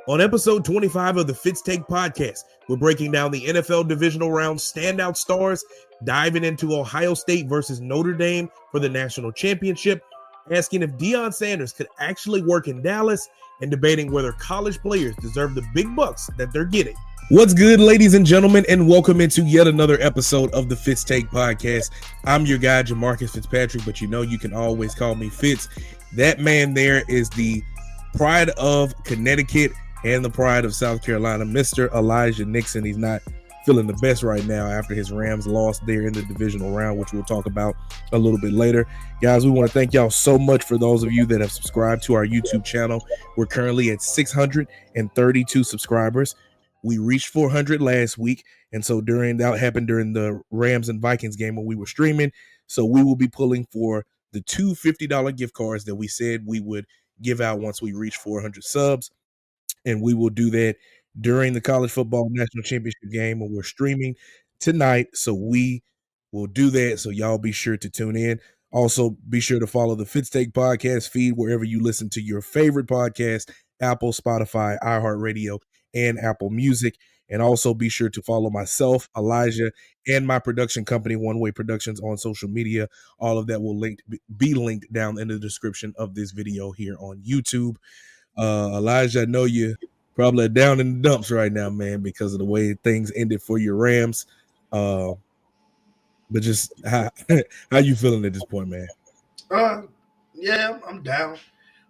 On episode 25 of the Fitz Take Podcast, we're breaking down the NFL Divisional Round standout stars, diving into Ohio State versus Notre Dame for the national championship, asking if Deion Sanders could actually work in Dallas, and debating whether college players deserve the big bucks that they're getting. What's good, ladies and gentlemen, and welcome into yet another episode of the Fitz Take Podcast. I'm your guy, Jamarcus Fitzpatrick, but you know you can always call me Fitz. That man there is the pride of Connecticut and the pride of South Carolina, Mr. Elijah Nixon. He's not feeling the best right now after his Rams lost there in the divisional round, which we'll talk about a little bit later. Guys, we want to thank y'all so much for those of you that have subscribed to our YouTube channel. We're currently at 632 subscribers. We reached 400 last week, and so that happened during the Rams and Vikings game when we were streaming. So we will be pulling for the two $50 gift cards that we said we would give out once we reach 400 subs. And we will do that during the college football national championship game when we're streaming tonight. So we will do that. So y'all be sure to tune in. Also, be sure to follow the Fitz Take Podcast feed wherever you listen to your favorite podcast, Apple, Spotify, iHeartRadio, and Apple Music. And also be sure to follow myself, Elijah, and my production company, One Way Productions, on social media. All of that will be linked down in the description of this video here on YouTube. Elijah, I know you're probably down in the dumps right now, man, because of the way things ended for your Rams. But just how you feeling at this point, man? Yeah, I'm down.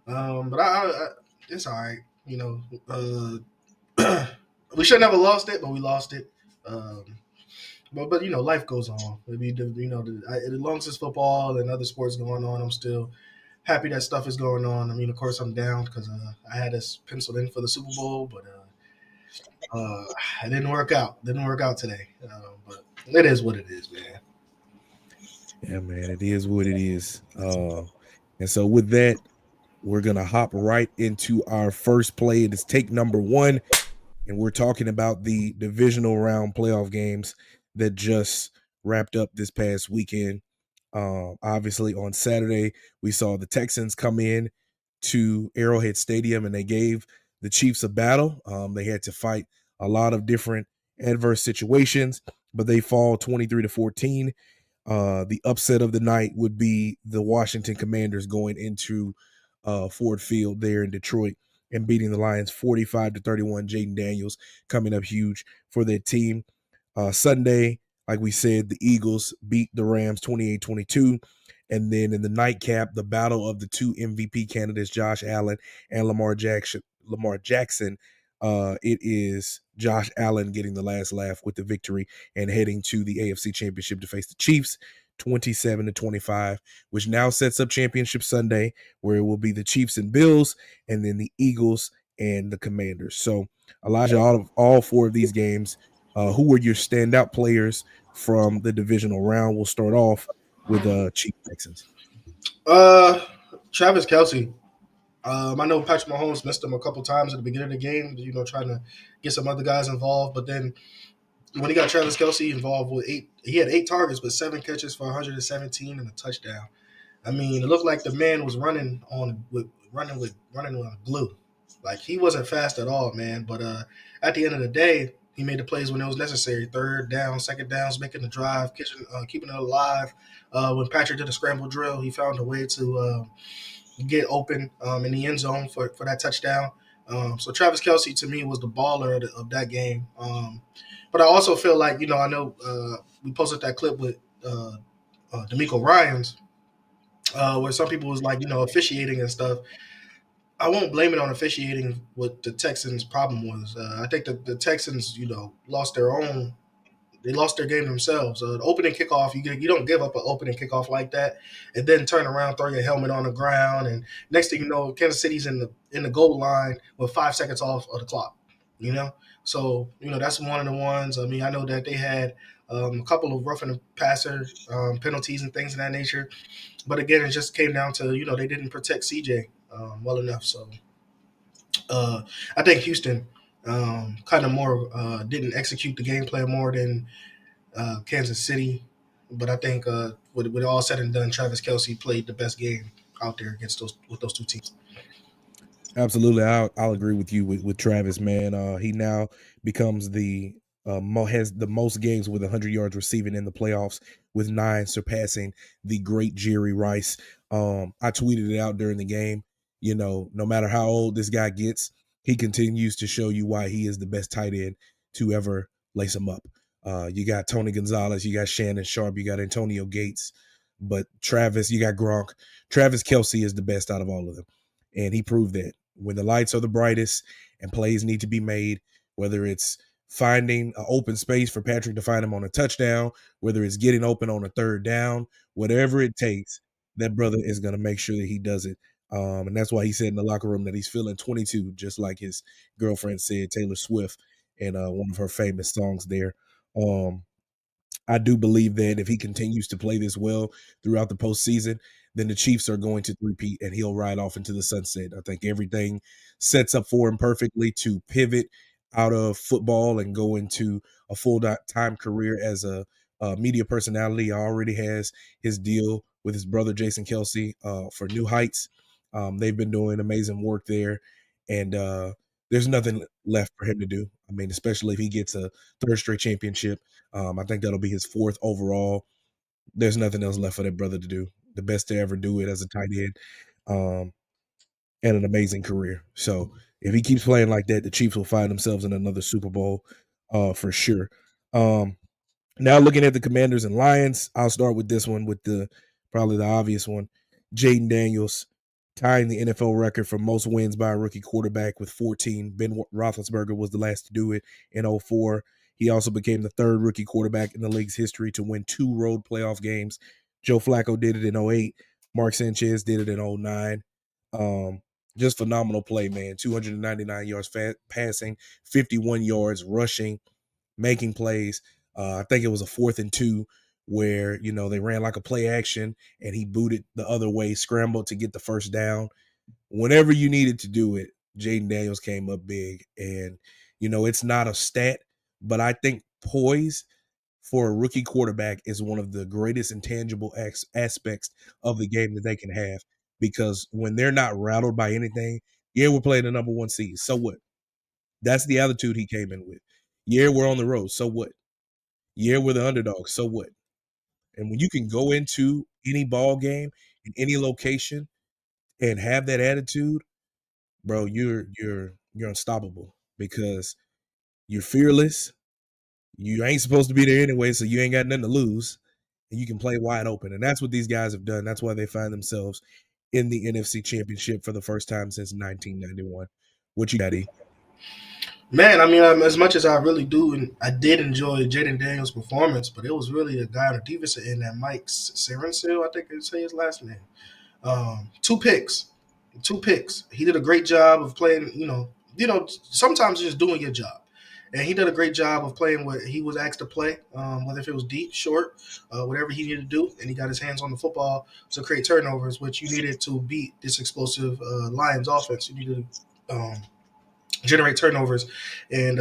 But I it's all right. You know, we should never lost it, but we lost it. But you know, life goes on. I mean, as long as it's football and other sports going on, I'm still happy that stuff is going on. I mean, of course, I'm down because I had us penciled in for the Super Bowl, but it didn't work out. Didn't work out today. But it is what it is, man. Yeah, man, it is what it is. And so with that, we're going to hop right into our first play. It is take number one, and we're talking about the divisional round playoff games that just wrapped up this past weekend. Obviously, on Saturday, we saw the Texans come in to Arrowhead Stadium, and they gave the Chiefs a battle. They had to fight a lot of different adverse situations, but they fall 23-14. The upset of the night would be the Washington Commanders going into Ford Field there in Detroit and beating the Lions 45-31. Jaden Daniels coming up huge for their team. Sunday, like we said, the Eagles beat the Rams 28-22. And then in the nightcap, the battle of the two MVP candidates, Josh Allen and Lamar Jackson. It is Josh Allen getting the last laugh with the victory and heading to the AFC Championship to face the Chiefs 27-25, which now sets up Championship Sunday, where it will be the Chiefs and Bills, and then the Eagles and the Commanders. So, Elijah, out of all four of these games, who were your standout players from the divisional round? We'll start off with Chiefs Texans. Travis Kelce. I know Patrick Mahomes missed him a couple times at the beginning of the game, you know, trying to get some other guys involved. But then when he got Travis Kelce involved with he had 8 targets, but 7 catches for 117 and a touchdown. I mean, it looked like the man was running on glue. Like, he wasn't fast at all, man. But at the end of the day, he made the plays when it was necessary. Third down, second downs, making the drive, keeping it alive. When Patrick did a scramble drill, he found a way to get open in the end zone for that touchdown. So Travis Kelce, to me, was the baller of that game. But I also feel like, you know, I know we posted that clip with D'Amico Ryans, where some people was like, you know, officiating and stuff. I won't blame it on officiating. What the Texans' problem was. I think that the Texans, you know, lost their game themselves. The opening kickoff, you don't give up an opening kickoff like that, and then turn around, throw your helmet on the ground, and next thing you know, Kansas City's in the goal line with 5 seconds off of the clock. You know, so you know that's one of the ones. I mean, I know that they had a couple of roughing the passer penalties and things of that nature, but again, it just came down to, you know, they didn't protect CJ well enough. So I think Houston kind of more didn't execute the game plan more than Kansas City. But I think with it all said and done, Travis Kelce played the best game out there with those two teams. Absolutely, I'll agree with you with Travis, man. He now becomes has the most games with 100 yards receiving in the playoffs, with 9, surpassing the great Jerry Rice. I tweeted it out during the game. You know, no matter how old this guy gets, he continues to show you why he is the best tight end to ever lace him up. You got Tony Gonzalez, you got Shannon Sharp, you got Antonio Gates, but Travis, you got Gronk. Travis Kelce is the best out of all of them, and he proved that. When the lights are the brightest and plays need to be made, whether it's finding an open space for Patrick to find him on a touchdown, whether it's getting open on a third down, whatever it takes, that brother is going to make sure that he does it. And that's why he said in the locker room that he's feeling 22, just like his girlfriend said, Taylor Swift, in one of her famous songs there. I do believe that if he continues to play this well throughout the postseason, then the Chiefs are going to repeat and he'll ride off into the sunset. I think everything sets up for him perfectly to pivot out of football and go into a full-time career as a media personality. He already has his deal with his brother Jason Kelce for New Heights. They've been doing amazing work there, and there's nothing left for him to do. I mean, especially if he gets a third straight championship. I think that'll be his 4th overall. There's nothing else left for that brother to do. The best to ever do it as a tight end, and an amazing career. So if he keeps playing like that, the Chiefs will find themselves in another Super Bowl for sure. Now looking at the Commanders and Lions, I'll start with this one with probably the obvious one. Jaden Daniels tying the NFL record for most wins by a rookie quarterback with 14. Ben Roethlisberger was the last to do it in 2004. He also became the 3rd rookie quarterback in the league's history to win 2 road playoff games. Joe Flacco did it in 2008. Mark Sanchez did it in 2009. Just phenomenal play, man. 299 yards passing, 51 yards rushing, making plays. I think it was a 4th and 2 where, they ran like a play action and he booted the other way, scrambled to get the first down. Whenever you needed to do it, Jaden Daniels came up big. And, it's not a stat, but I think poise for a rookie quarterback is one of the greatest intangible aspects of the game that they can have, because when they're not rattled by anything, yeah, we're playing the number 1 seed. So what? That's the attitude he came in with. Yeah, we're on the road. So what? Yeah, we're the underdog. So what? And when you can go into any ball game in any location and have that attitude, bro, you're unstoppable, because you're fearless. You ain't supposed to be there anyway, so you ain't got nothing to lose, and you can play wide open. And that's what these guys have done. That's why they find themselves in the NFC Championship for the first time since 1991. What you got, E? Man, I mean, as much as I really do, and I did enjoy Jaden Daniels' performance, but it was really a guy on the defensive end, that Mike Serensil, I think they say his last name. 2 picks, 2 picks. He did a great job of playing. Sometimes just doing your job, and he did a great job of playing what he was asked to play, whether if it was deep, short, whatever he needed to do, and he got his hands on the football to create turnovers, which you needed to beat this explosive Lions offense. You needed to generate turnovers and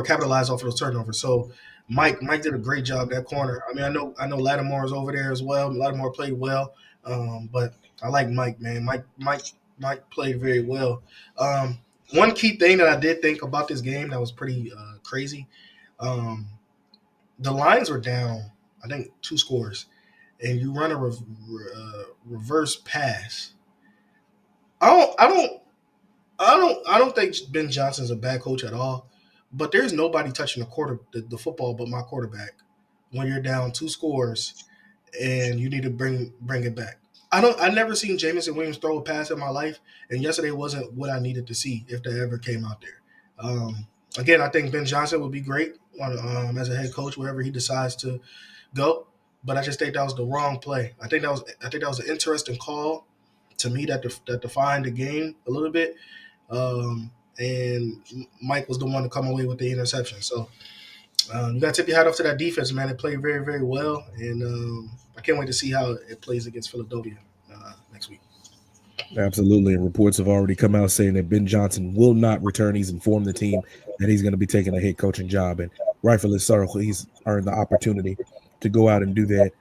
capitalize off of those turnovers. So Mike did a great job that corner. I mean, I know Lattimore is over there as well. Lattimore played well, but I like Mike, man. Mike played very well. One key thing that I did think about this game that was pretty crazy. The Lions were down, I think, 2 scores, and you run a reverse pass. I don't think Ben Johnson's a bad coach at all, but there's nobody touching the football but my quarterback when you're down 2 scores and you need to bring it back. I never seen Jameson Williams throw a pass in my life, and yesterday wasn't what I needed to see if they ever came out there. Again, I think Ben Johnson would be great as a head coach wherever he decides to go, but I just think that was the wrong play. I think that was an interesting call to me that defined the game a little bit. And Mike was the one to come away with the interception. So you got to tip your hat off to that defense, man. They played very, very well, and I can't wait to see how it plays against Philadelphia next week. Absolutely. And reports have already come out saying that Ben Johnson will not return. He's informed the team that he's going to be taking a head coaching job, and rightfully so, he's earned the opportunity to go out and do that.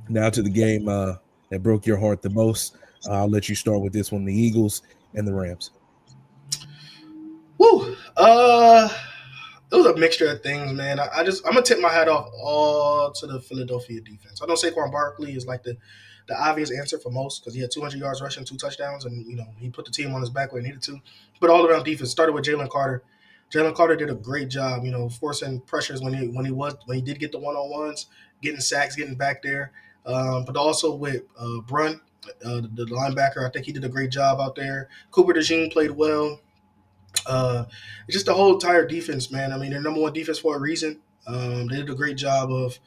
Now to the game that broke your heart the most. I'll let you start with this one: the Eagles and the Rams. Woo. It was a mixture of things, man. I'm gonna tip my hat off all to the Philadelphia defense. I know Saquon Barkley is like the obvious answer for most because he had 200 yards rushing, 2 touchdowns, and he put the team on his back where he needed to. But all around defense started with Jalen Carter. Jalen Carter did a great job, forcing pressures when he did get the 1-on-ones, getting sacks, getting back there. But also with Brunt, the linebacker, I think he did a great job out there. Cooper DeJean played well. Uh, it's just the whole entire defense, man. I mean, they're number one defense for a reason. They did a great job of,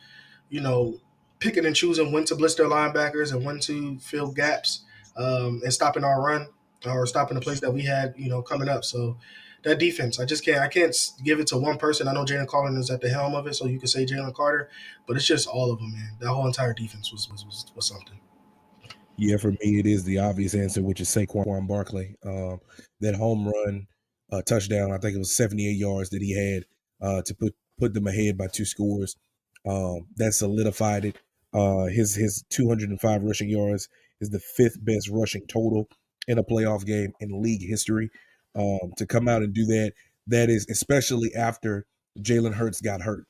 you know, picking and choosing when to blitz their linebackers and when to fill gaps, and stopping our run or stopping the plays that we had, coming up. So that defense, I can't give it to one person. I know Jalen Carter is at the helm of it, so you could say Jalen Carter, but it's just all of them, man. That whole entire defense was something. Yeah, for me, it is the obvious answer, which is Saquon Barkley. That home run touchdown, I think it was 78 yards that he had to put them ahead by 2 scores. That solidified it. His 205 rushing yards is the 5th best rushing total in a playoff game in league history. To come out and do that, that is especially after Jalen Hurts got hurt.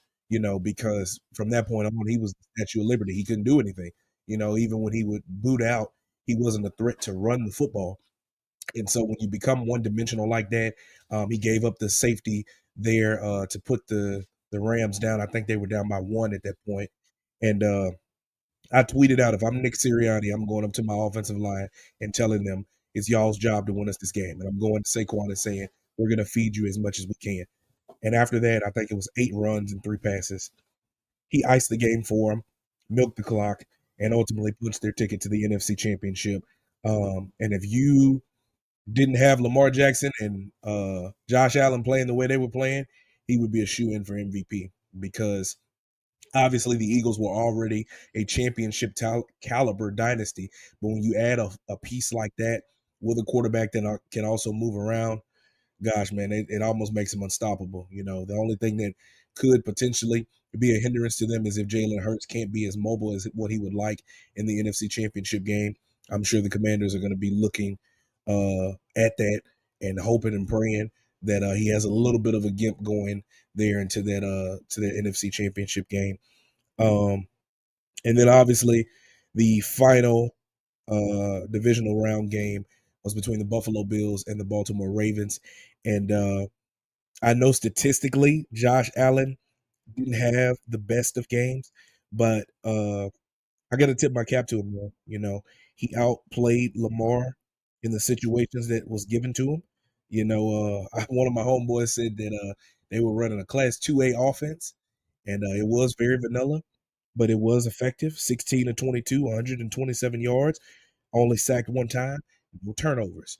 Because from that point on, he was the Statue of Liberty. He couldn't do anything. Even when he would boot out, he wasn't a threat to run the football. And so when you become one dimensional like that, he gave up the safety there to put the Rams down. I think they were down by 1 at that point. And I tweeted out, if I'm Nick Sirianni, I'm going up to my offensive line and telling them it's y'all's job to win us this game. And I'm going to Saquon and saying, we're going to feed you as much as we can. And after that, I think it was 8 runs and 3 passes. He iced the game for them, milked the clock, and ultimately punched their ticket to the NFC Championship. And if you didn't have Lamar Jackson and Josh Allen playing the way they were playing, he would be a shoe-in for MVP because obviously the Eagles were already a championship caliber dynasty. But when you add a piece like that with a quarterback that can also move around, gosh, man, it almost makes them unstoppable. The only thing that could potentially be a hindrance to them is if Jalen Hurts can't be as mobile as what he would like in the NFC Championship game. I'm sure the Commanders are going to be looking at that and hoping and praying that he has a little bit of a gimp going there into that NFC Championship game. And then obviously the final divisional round game was between the Buffalo Bills and the Baltimore Ravens. And I know statistically Josh Allen didn't have the best of games, but I got to tip my cap to him, though. He outplayed Lamar in the situations that was given to him. One of my homeboys said that they were running a Class 2A offense, and it was very vanilla, but it was effective. 16 to 22, 127 yards, only sacked 1 time, no turnovers.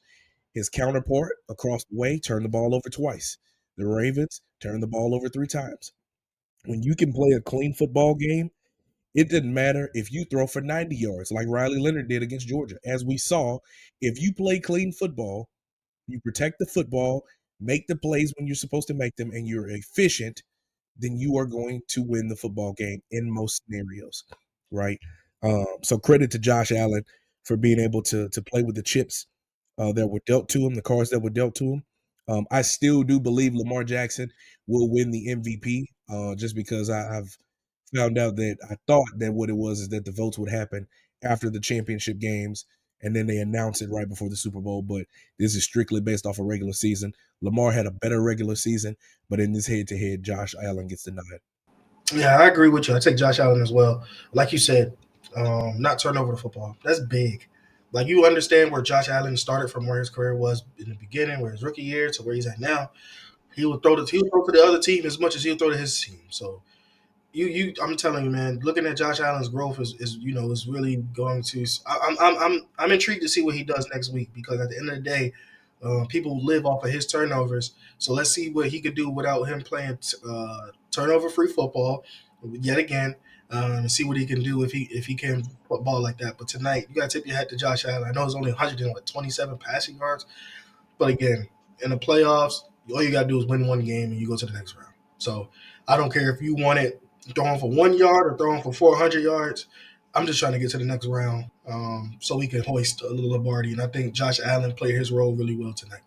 His counterpart across the way turned the ball over twice. The Ravens turned the ball over 3 times. When you can play a clean football game, it didn't matter if you throw for 90 yards like Riley Leonard did against Georgia. As we saw, if you play clean football, you protect the football, make the plays when you're supposed to make them, and you're efficient, then you are going to win the football game in most scenarios, right? So credit to Josh Allen for being able to play with the chips that were dealt to him, the cards that were dealt to him. I still do believe Lamar Jackson will win the MVP just because I've found out that I thought that what it was is that the votes would happen after the championship games and then they announce it right before the Super Bowl. But this is strictly based off a regular season. Lamar had a better regular season, but in this head-to-head, Josh Allen gets the nod. Yeah, I agree with you. I take Josh Allen as well. Like you said, not turn over the football. That's big. Like you understand where Josh Allen started from where his career was in the beginning, where his rookie year to where he's at now. He would throw to the other team as much as he'll throw to his team. So I'm telling you, man, looking at Josh Allen's growth is really going to. I'm intrigued to see what he does next week because at the end of the day, people live off of his turnovers. So let's see what he could do without him playing turnover free football yet again, and see what he can do if he can put ball like that. But tonight, you got to tip your hat to Josh Allen. I know it's only 127 passing yards, but again, in the playoffs, all you got to do is win one game and you go to the next round. So I don't care if you want it throwing for 1 yard or throwing for 400 yards. I'm just trying to get to the next round so we can hoist a little Lombardi. And I think Josh Allen played his role really well tonight.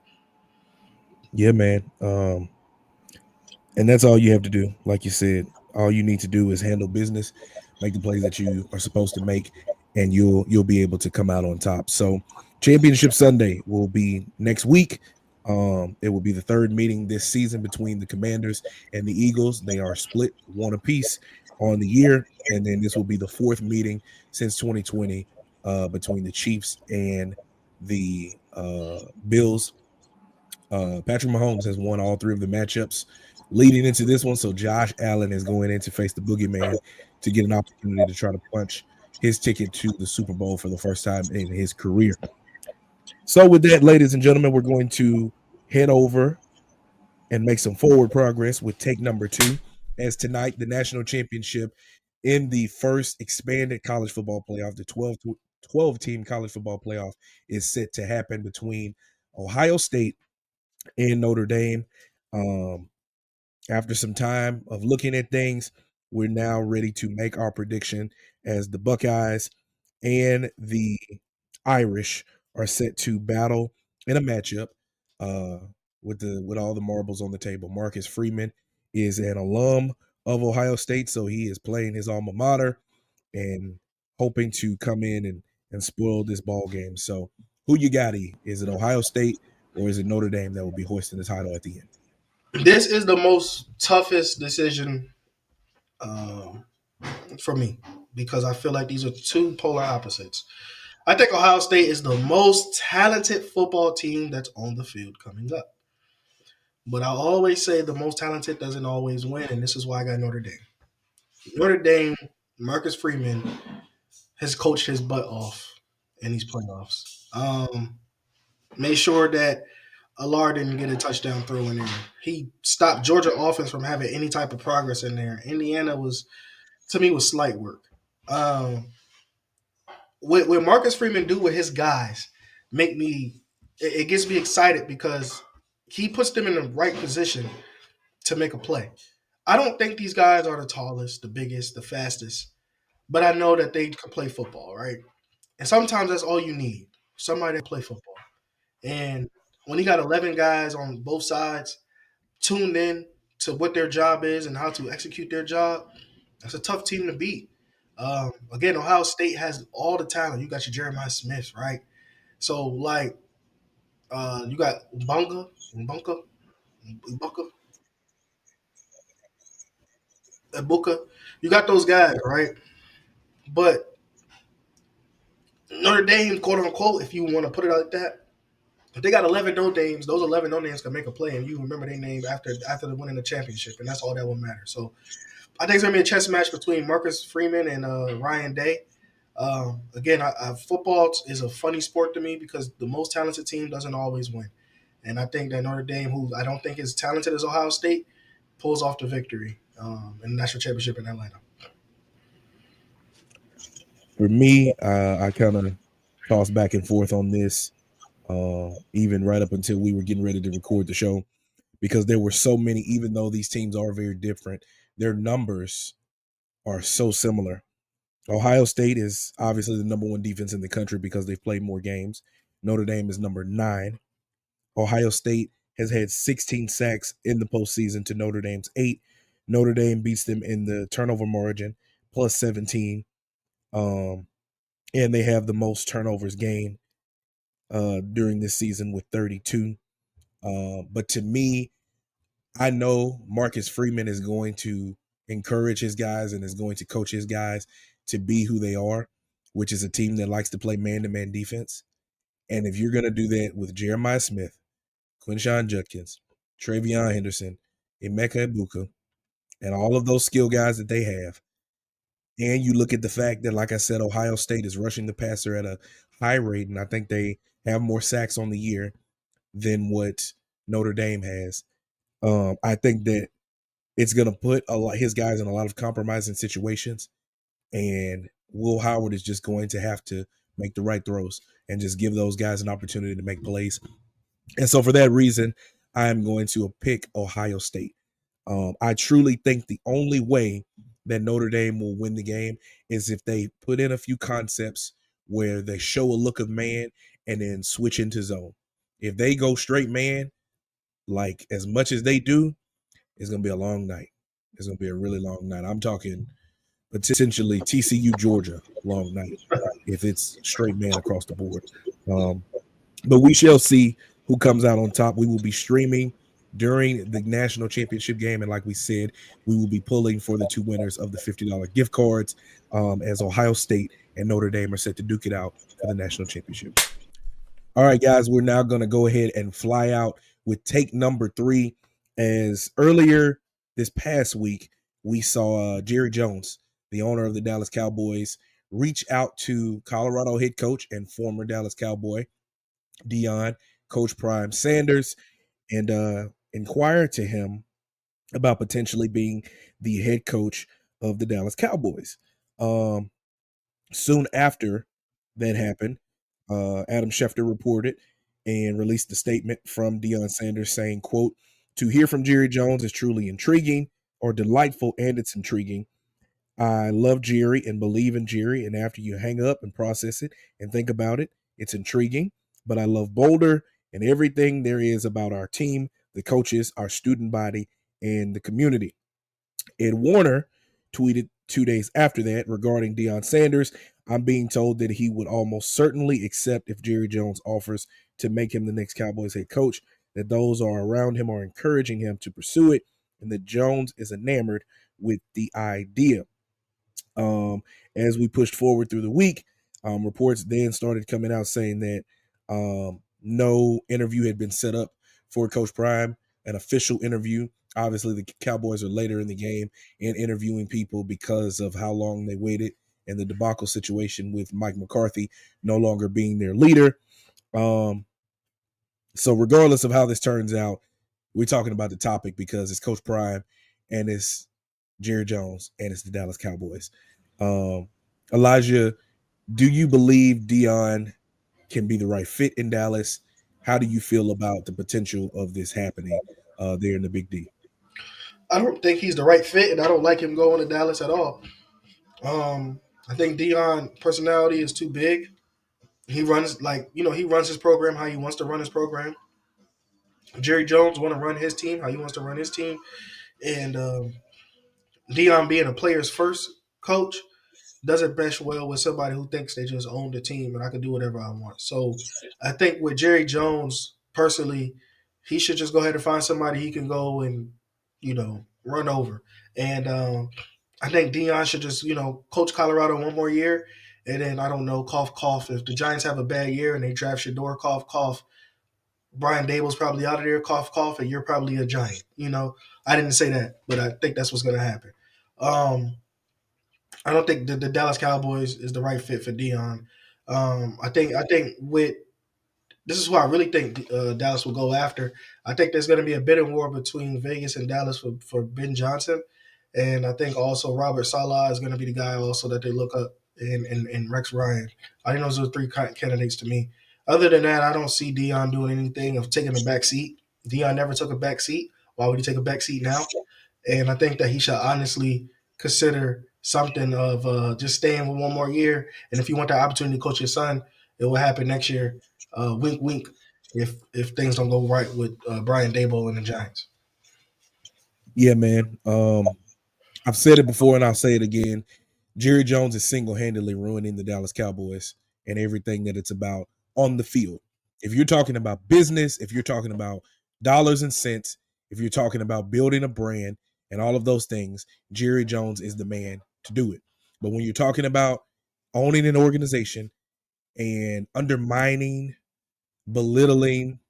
Yeah, man. And that's all you have to do. Like you said, all you need to do is handle business, make the plays that you are supposed to make, and you'll be able to come out on top. So, Championship Sunday will be next week. It will be the third meeting this season between the Commanders and the Eagles. They are split one apiece on the year, and then this will be the fourth meeting since 2020 between the Chiefs and the Bills. Patrick Mahomes has won all three of the matchups leading into this one. So Josh Allen is going in to face the boogeyman to get an opportunity to try to punch his ticket to the Super Bowl for the first time in his career. So with that, ladies and gentlemen, we're going to head over and make some forward progress with take number 2, as tonight the national championship in the first expanded college football playoff, the 12 team college football playoff, is set to happen between Ohio State and Notre Dame. After some time of looking at things, we're now ready to make our prediction as the Buckeyes and the Irish are set to battle in a matchup with all the marbles on the table. Marcus Freeman is an alum of Ohio State, so he is playing his alma mater and hoping to come in and spoil this ball game. So, who you got? Is it Ohio State or is it Notre Dame that will be hoisting the title at the end? This is the most toughest decision for me because I feel like these are two polar opposites. I think Ohio State is the most talented football team that's on the field coming up. But I always say the most talented doesn't always win, and this is why I got Notre Dame. Notre Dame, Marcus Freeman has coached his butt off in these playoffs. Made sure that Allard didn't get a touchdown throw in there. He stopped Georgia offense from having any type of progress in there. Indiana was, to me, was slight work. What Marcus Freeman do with his guys it gets me excited because he puts them in the right position to make a play. I don't think these guys are the tallest, the biggest, the fastest, but I know that they can play football, right? And sometimes that's all you need. Somebody that play football. And when you got 11 guys on both sides tuned in to what their job is and how to execute their job, that's a tough team to beat. Again, Ohio State has all the talent. You got your Jeremiah Smith, right? So, like, you got Mbunga, Ibuka. You got those guys, right? But Notre Dame, quote unquote, if you want to put it like that, if they got 11 no names, those 11 no names can make a play, and you remember their name after the winning the championship, and that's all that will matter. So I think it's gonna be a chess match between Marcus Freeman and Ryan Day. Again, football is a funny sport to me because the most talented team doesn't always win, and I think that Notre Dame, who I don't think is talented as Ohio State, pulls off the victory in the national championship in Atlanta. For me, I kind of tossed back and forth on this, even right up until we were getting ready to record the show, because there were so many, even though these teams are very different, their numbers are so similar. Ohio State is obviously the number 1 defense in the country because they've played more games. Notre Dame is number 9. Ohio State has had 16 sacks in the postseason to Notre Dame's 8. Notre Dame beats them in the turnover margin, plus 17. And they have the most turnovers gained during this season with 32. But to me, I know Marcus Freeman is going to encourage his guys and is going to coach his guys to be who they are, which is a team that likes to play man-to-man defense. And if you're going to do that with Jeremiah Smith, Quinshawn Judkins, Travion Henderson, Emeka Ibuka, and all of those skill guys that they have, and you look at the fact that, like I said, Ohio State is rushing the passer at a high rate, and I think they have more sacks on the year than what Notre Dame has. I think that it's going to put his guys in a lot of compromising situations, and Will Howard is just going to have to make the right throws and just give those guys an opportunity to make plays. And so for that reason, I am going to pick Ohio State. I truly think the only way that Notre Dame will win the game is if they put in a few concepts where they show a look of man and then switch into zone. If they go straight man, like as much as they do, it's going to be a long night. It's going to be a really long night. I'm talking potentially TCU, Georgia, long night if it's straight man across the board. But we shall see who comes out on top. We will be streaming during the national championship game. And like we said, we will be pulling for the two winners of the $50 gift cards as Ohio State and Notre Dame are set to duke it out for the national championship. All right, guys, we're now going to go ahead and fly out with take number 3. As earlier this past week, we saw Jerry Jones, the owner of the Dallas Cowboys, reach out to Colorado head coach and former Dallas Cowboy Deion Sanders and inquire to him about potentially being the head coach of the Dallas Cowboys. Soon after that happened, Adam Schefter reported and released a statement from Deion Sanders saying, quote, "To hear from Jerry Jones is truly intriguing or delightful, and it's intriguing. I love Jerry and believe in Jerry, and after you hang up and process it and think about it, it's intriguing. But I love Boulder and everything there is about our team, the coaches, our student body, and the community." Ed Warner tweeted 2 days after that regarding Deion Sanders, "I'm being told that he would almost certainly accept if Jerry Jones offers to make him the next Cowboys head coach, that those are around him are encouraging him to pursue it, and that Jones is enamored with the idea." As we pushed forward through the week, reports then started coming out saying that no interview had been set up for Coach Prime, an official interview. Obviously, the Cowboys are later in the game in interviewing people because of how long they waited and the debacle situation with Mike McCarthy no longer being their leader. So regardless of how this turns out, we're talking about the topic because it's Coach Prime and it's Jerry Jones and it's the Dallas Cowboys. Elijah, do you believe Deion can be the right fit in Dallas? How do you feel about the potential of this happening there in the Big D? I don't think he's the right fit, and I don't like him going to Dallas at all. I think Deion personality is too big. He runs he runs his program how he wants to run his program. Jerry Jones want to run his team how he wants to run his team, and Deion being a players first coach doesn't mesh well with somebody who thinks they just own the team and I can do whatever I want. So I think with Jerry Jones personally, he should just go ahead and find somebody he can go and run over. And I think Deion should just coach Colorado one more year, and then I don't know, cough cough. If the Giants have a bad year and they draft Shador, cough cough. Brian Dable's probably out of there, cough cough, and you're probably a Giant. I didn't say that, but I think that's what's going to happen. I don't think the Dallas Cowboys is the right fit for Deion. I think with this is who I really think Dallas will go after. I think there's going to be a bidding war between Vegas and Dallas for Ben Johnson, and I think also Robert Saleh is going to be the guy also that they look up in Rex Ryan. I think those are the three candidates to me. Other than that, I don't see Deion doing anything of taking a back seat. Deion never took a back seat. Why would he take a back seat now? And I think that he should honestly consider something of just staying with one more year. And if you want the opportunity to coach your son, it will happen next year. Wink, wink. If things don't go right with Brian Dable and the Giants. Yeah, man. I've said it before and I'll say it again. Jerry Jones is single-handedly ruining the Dallas Cowboys and everything that it's about on the field. If you're talking about business, if you're talking about dollars and cents, if you're talking about building a brand and all of those things, Jerry Jones is the man to do it. But when you're talking about owning an organization and undermining, belittling,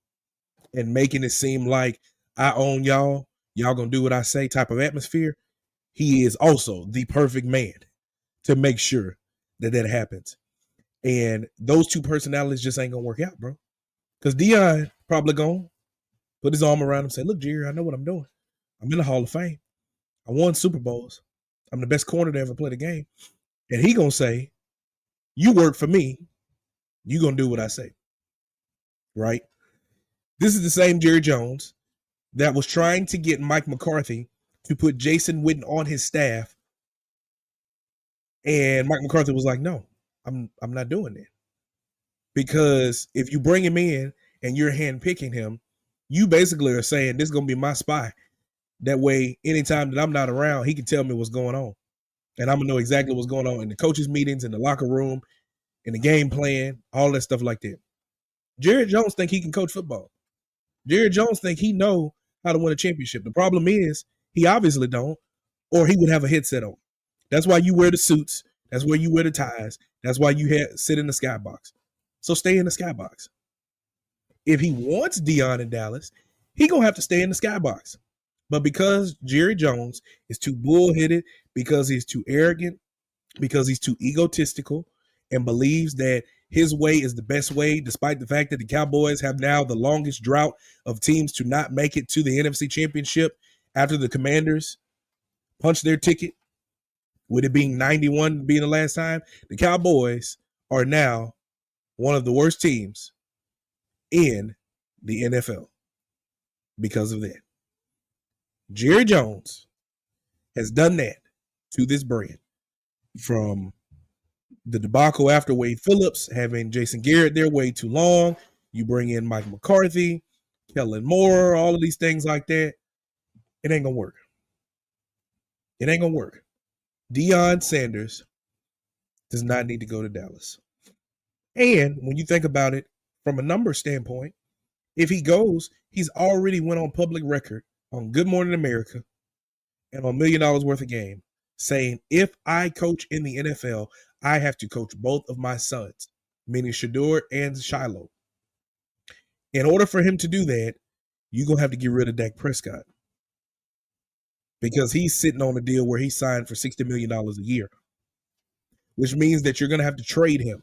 and making it seem like I own y'all gonna do what I say type of atmosphere, he is also the perfect man to make sure that happens. And those two personalities just ain't gonna work out, bro. Because Deion probably gonna put his arm around him and say, "Look, Jerry, I know what I'm doing. I'm in the Hall of Fame. I won Super Bowls. I'm the best corner to ever play the game." And he gonna say, "You work for me. You gonna do what I say." Right? This is the same Jerry Jones that was trying to get Mike McCarthy to put Jason Witten on his staff And Mike McCarthy was like, no, I'm not doing that. Because if you bring him in and you're handpicking him, you basically are saying this is gonna be my spy. That way, anytime that I'm not around, he can tell me what's going on. And I'm gonna know exactly what's going on in the coaches' meetings, in the locker room, in the game plan, all that stuff like that. Jared Jones think he can coach football. Jared Jones think he know how to win a championship. The problem is he obviously don't, or he would have a headset on. That's why you wear the suits. That's why you wear the ties. That's why you sit in the skybox. So stay in the skybox. If he wants Deion in Dallas, he gonna have to stay in the skybox. But because Jerry Jones is too bullheaded, because he's too arrogant, because he's too egotistical, and believes that his way is the best way, despite the fact that the Cowboys have now the longest drought of teams to not make it to the NFC Championship after the Commanders punched their ticket, with it being 91 being the last time, the Cowboys are now one of the worst teams in the NFL because of that. Jerry Jones has done that to this brand, from the debacle after Wade Phillips having Jason Garrett there way too long. You bring in Mike McCarthy, Kellen Moore, all of these things like that. It ain't gonna work. It ain't gonna work. Deion Sanders does not need to go to Dallas. And when you think about it from a number standpoint, if he goes, he's already went on public record on Good Morning America and on $1 Million Worth of Game saying, if I coach in the NFL, I have to coach both of my sons, meaning Shador and Shiloh. In order for him to do that, you're going to have to get rid of Dak Prescott, because he's sitting on a deal where he signed for $60 million a year, which means that you're going to have to trade him,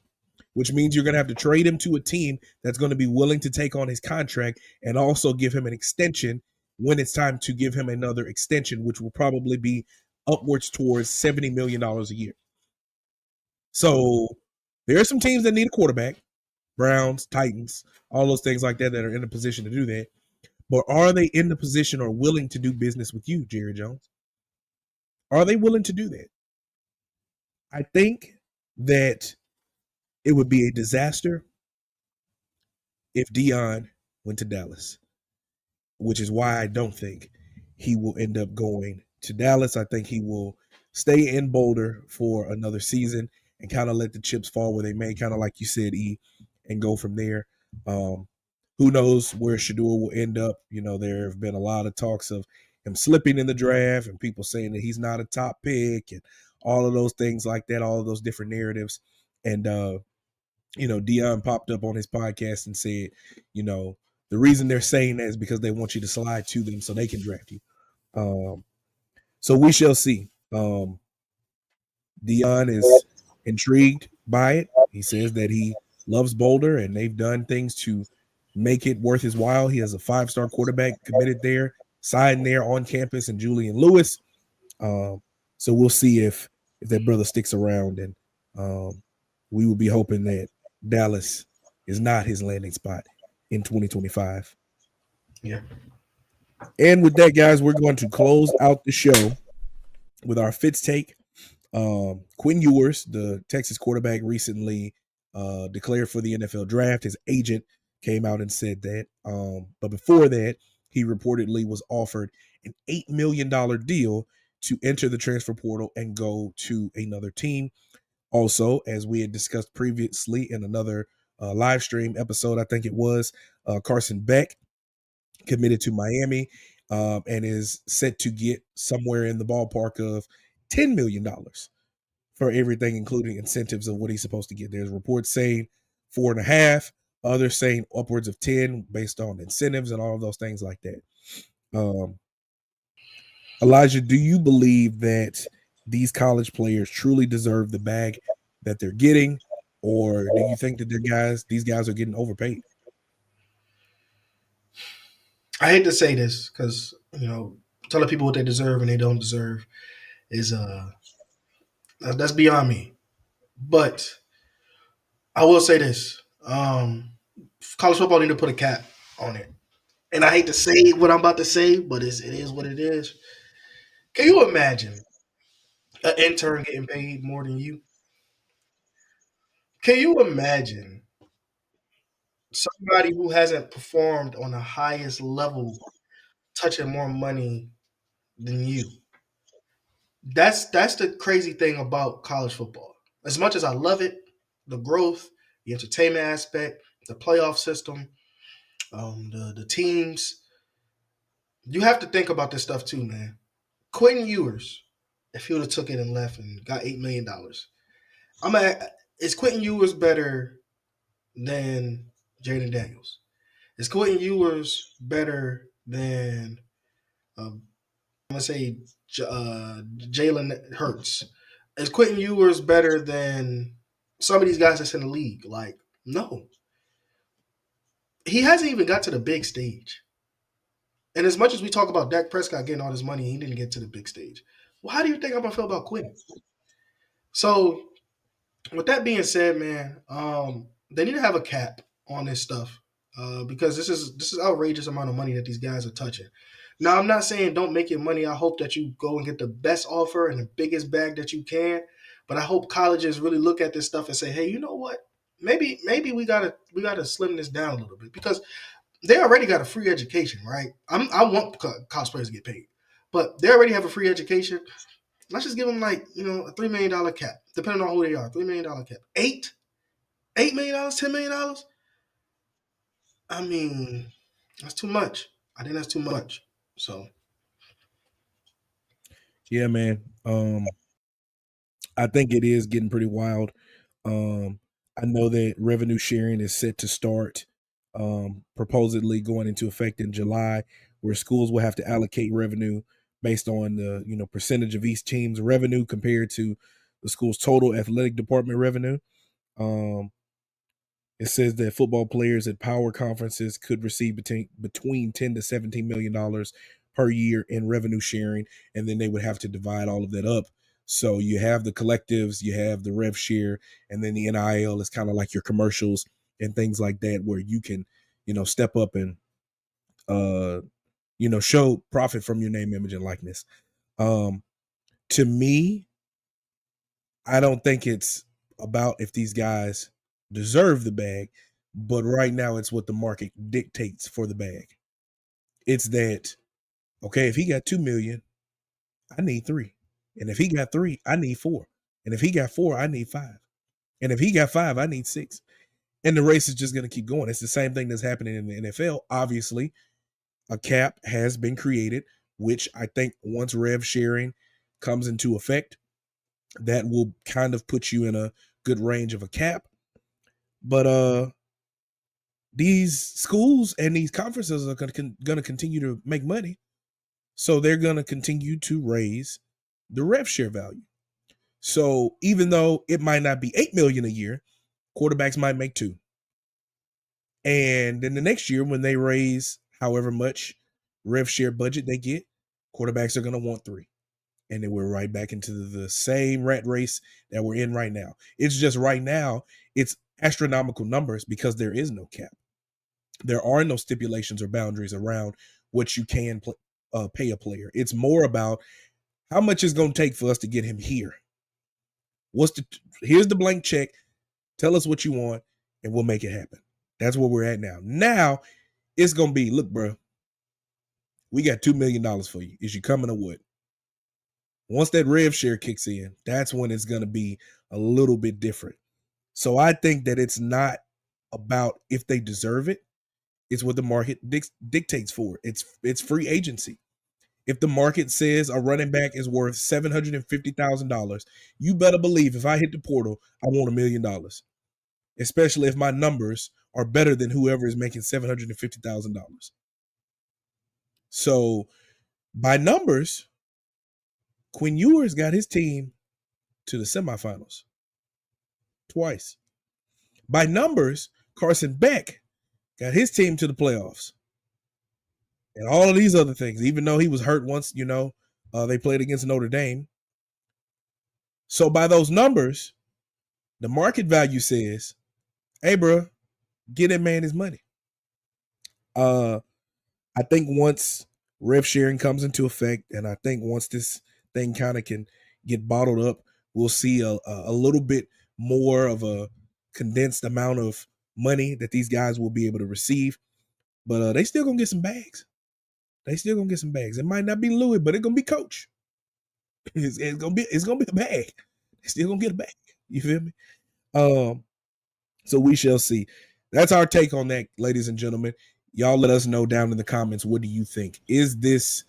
which means you're going to have to trade him to a team that's going to be willing to take on his contract and also give him an extension when it's time to give him another extension, which will probably be upwards towards $70 million a year. So there are some teams that need a quarterback, Browns, Titans, all those things like that are in a position to do that. But are they in the position or willing to do business with you, Jerry Jones? Are they willing to do that? I think that it would be a disaster if Deion went to Dallas, which is why I don't think he will end up going to Dallas. I think he will stay in Boulder for another season and kind of let the chips fall where they may, kind of like you said, E, and go from there. Who knows where Shador will end up? You know, there have been a lot of talks of him slipping in the draft and people saying that he's not a top pick and all of those things like that, all of those different narratives. And, Deion popped up on his podcast and said, the reason they're saying that is because they want you to slide to them so they can draft you. So we shall see. Deion is intrigued by it. He says that he loves Boulder and they've done things to make it worth his while. He has a 5-star quarterback committed there, signed there on campus, and Julian Lewis. So we'll see if that brother sticks around, and we will be hoping that Dallas is not his landing spot in 2025. Yeah. And with that, guys, we're going to close out the show with our Fitz Take. Quinn Ewers, the Texas quarterback, recently declared for the NFL draft. His agent came out and said that. But before that, he reportedly was offered an $8 million deal to enter the transfer portal and go to another team. Also, as we had discussed previously in another live stream episode, I think it was, Carson Beck committed to Miami and is set to get somewhere in the ballpark of $10 million for everything, including incentives of what he's supposed to get. There's reports saying 4.5, others saying upwards of 10 based on incentives and all of those things like that. Elijah, do you believe that these college players truly deserve the bag that they're getting, or do you think that these guys are getting overpaid? I hate to say this because, telling people what they deserve and they don't deserve is that's beyond me. But I will say this. College football need to put a cap on it. And I hate to say what I'm about to say, but it is what it is. Can you imagine An intern getting paid more than you. Can you imagine somebody who hasn't performed on the highest level touching more money than you? That's the crazy thing about college football. As much as I love it, the growth, the entertainment aspect, the playoff system, the teams, you have to think about this stuff too, man. Quentin Ewers, if he would have took it and left and got $8 million, I'm at, is Quentin Ewers better than Jaden Daniels? Is Quentin Ewers better than I'm gonna say Jalen Hurts? Is Quentin Ewers better than some of these guys that's in the league? Like, no, he hasn't even got to the big stage. And as much as we talk about Dak Prescott getting all this money, he didn't get to the big stage. Well, how do you think I'm gonna feel about Quentin? So, with that being said, man, they need to have a cap on this stuff because this is outrageous amount of money that these guys are touching. Now, I'm not saying don't make your money. I hope that you go and get the best offer and the biggest bag that you can. But I hope colleges really look at this stuff and say, hey, you know what? Maybe we gotta slim this down a little bit because they already got a free education, right? I want college players to get paid, but they already have a free education. Let's just give them like a $3 million cap, depending on who they are. $3 million cap, $8 million, $10 million. I mean, that's too much. I think that's too much. So Yeah, man. I think it is getting pretty wild. I know that revenue sharing is set to start, proposedly going into effect in July, where schools will have to allocate revenue based on the percentage of each team's revenue compared to the school's total athletic department revenue. Um, it says that football players at power conferences could receive between $10 to $17 million per year in revenue sharing, and then they would have to divide all of that up. So you have the collectives, you have the rev share, and then the NIL is kind of like your commercials and things like that, where you can, step up and show profit from your name, image, and likeness. Um, to me, I don't think it's about if these guys deserve the bag, but right now it's what the market dictates for the bag. It's that, okay, if he got 2 million, I need 3. And if he got 3, I need 4. And if he got 4, I need 5. And if he got 5, I need 6. And the race is just going to keep going. It's the same thing that's happening in the NFL. Obviously, a cap has been created, which I think once rev sharing comes into effect, that will kind of put you in a good range of a cap. But these schools and these conferences are going to continue to make money, so they're going to continue to raise the rev share value. So even though it might not be 8 million a year, quarterbacks might make 2. And then the next year, when they raise however much rev share budget they get, quarterbacks are going to want 3. And then we're right back into the same rat race that we're in right now. It's just right now, it's astronomical numbers because there is no cap. There are no stipulations or boundaries around what you can pay a player. It's more about how much it's going to take for us to get him here. Here's the blank check. Tell us what you want, and we'll make it happen. That's where we're at now. Now it's going to be, look, bro, we got $2 million for you. Is you coming or what? Once that rev share kicks in, that's when it's going to be a little bit different. So I think that it's not about if they deserve it. It's what the market dictates for. It's free agency. If the market says a running back is worth $750,000, you better believe if I hit the portal, I want $1 million. Especially if my numbers are better than whoever is making $750,000. So by numbers, Quinn Ewers got his team to the semifinals twice. By numbers, Carson Beck got his team to the playoffs. And all of these other things, even though he was hurt once, they played against Notre Dame. So by those numbers, the market value says, hey, bro, get that man his money. I think once rev sharing comes into effect, and I think once this thing kind of can, get bottled up. We'll see a little bit more of a condensed amount of money that these guys will be able to receive. But they still gonna get some bags. It might not be Louis, but it's gonna be Coach. It's gonna be a bag. They still gonna get a bag. You feel me? So we shall see. That's our take on that, ladies and gentlemen. Y'all let us know down in the comments, what do you think? Is this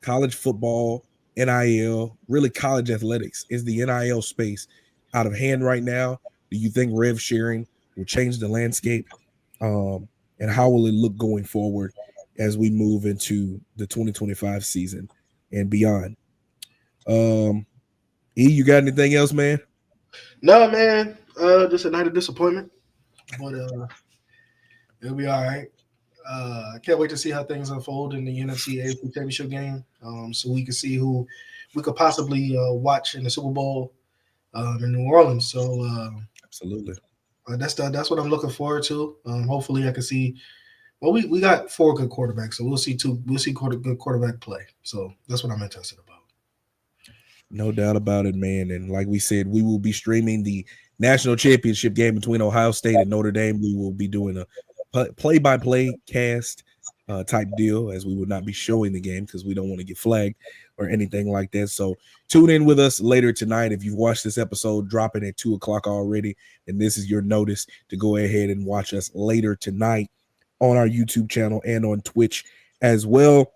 college football, NIL, really college athletics? Is the NIL space out of hand right now? Do you think rev sharing will change the landscape? And how will it look going forward as we move into the 2025 season and beyond? E, you got anything else, man? No, man. Just a night of disappointment, but it'll be all right. I can't wait to see how things unfold in the NFC AFC Championship game, so we can see who we could possibly watch in the Super Bowl in New Orleans. So Absolutely. That's what I'm looking forward to. Hopefully, I can see. Well, we got 4 good quarterbacks, so we'll see good quarterback play. So that's what I'm interested about. No doubt about it, man. And like we said, we will be streaming the national championship game between Ohio State and Notre Dame. We will be doing a play-by-play cast type deal, as we would not be showing the game because we don't want to get flagged or anything like that. So tune in with us later tonight. If you've watched this episode dropping at 2:00 already, and this is your notice to go ahead and watch us later tonight on our YouTube channel and on Twitch as well.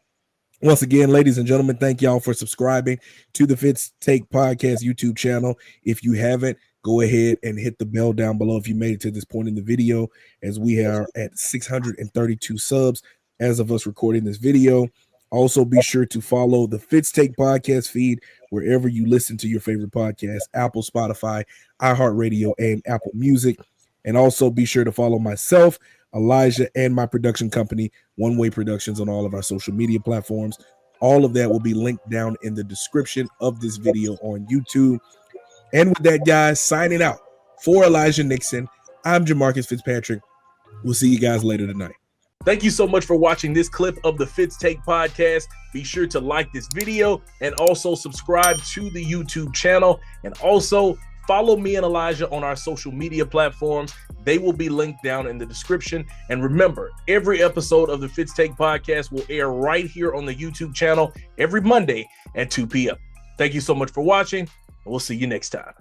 Once again, ladies and gentlemen, thank y'all for subscribing to the Fitz Take Podcast YouTube channel. If you haven't, go ahead and hit the bell down below if you made it to this point in the video, as we are at 632 subs as of us recording this video. Also, be sure to follow the Fitz Take Podcast feed wherever you listen to your favorite podcast: Apple, Spotify, iHeartRadio, and Apple Music. And also be sure to follow myself, Elijah, and my production company, One Way Productions, on all of our social media platforms. All of that will be linked down in the description of this video on YouTube. And with that, guys, signing out for Elijah Nixon, I'm Jamarcus Fitzpatrick. We'll see you guys later tonight. Thank you so much for watching this clip of the Fitz Take Podcast. Be sure to like this video and also subscribe to the YouTube channel. And also follow me and Elijah on our social media platforms. They will be linked down in the description. And remember, every episode of the Fitz Take Podcast will air right here on the YouTube channel every Monday at 2 p.m. Thank you so much for watching, and we'll see you next time.